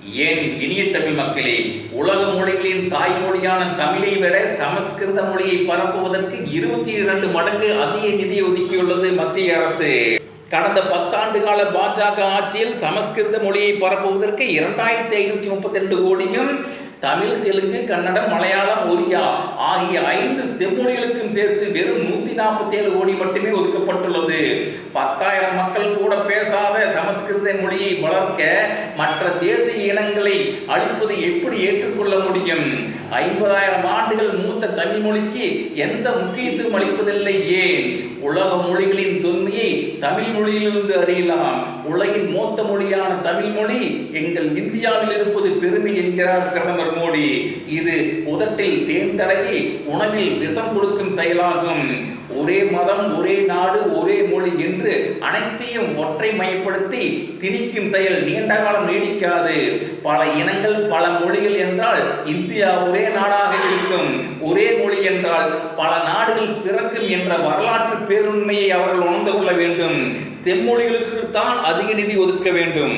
ஏன் இனிய தமிழ் மக்களே, உலக மொழிகளின் தாய்மொழியான தமிழை விட சமஸ்கிருத மொழியை பரப்புவதற்கு 22 மடங்கு அதிக நிதியை ஒதுக்கியுள்ளது மத்திய அரசு. கடந்த 10 ஆண்டு கால பாஜக ஆட்சியில் சமஸ்கிருத மொழியை பரப்புவதற்கு 2532 கோடியும், தமிழ், தெலுங்கு, கன்னடம், மலையாளம், ஒரியா ஆகிய 5 செம்மொழிகளுக்கும் சேர்த்து வெறும் 147 கோடி மட்டுமே ஒதுக்கப்பட்டுள்ளது. 10,000 மக்கள் கூட பேசாத சமஸ்கிருத மொழியை வளர்க்க மற்ற தேசிய இனங்களை அழிப்பது எப்படி ஏற்றுக்கொள்ள முடியும்? 50,000 ஆண்டுகள் மூத்த தமிழ் மொழிக்கு எந்த முக்கியத்துவம் அளிப்பதில்லை? ஏன்? உலக மொழிகளின் தொன்மையை தமிழ் மொழியிலிருந்து அறியலாம். உலகின் மூத்த மொழியான தமிழ் மொழி எங்கள் இந்தியாவில் இருப்பது பெருமை என்கிறார் பிரதமர் மோடி. இது உதட்டில் தேன் தடவி உணவில் விஷம் கொடுக்கும் செயலாகும். ஒரே மதம், ஒரே நாடு, ஒரே மொழி என்று அனைத்தையும் ஒற்றை மயப்படுத்தி திணிக்கும் செயல் நீண்ட காலம் நீடிக்காது. பல இனங்கள், பல மொழிகள் என்றால் இந்தியா ஒரே நாடாக இருக்கும். ஒரே மொழி என்றால் பல நாடுகள் பிறக்கும் என்ற வரலாற்று பேருண்மையை அவர்கள் உணர்ந்து கொள்ள வேண்டும். செம்மொழிகளுக்கு தான் அதிக நிதி ஒதுக்க வேண்டும்.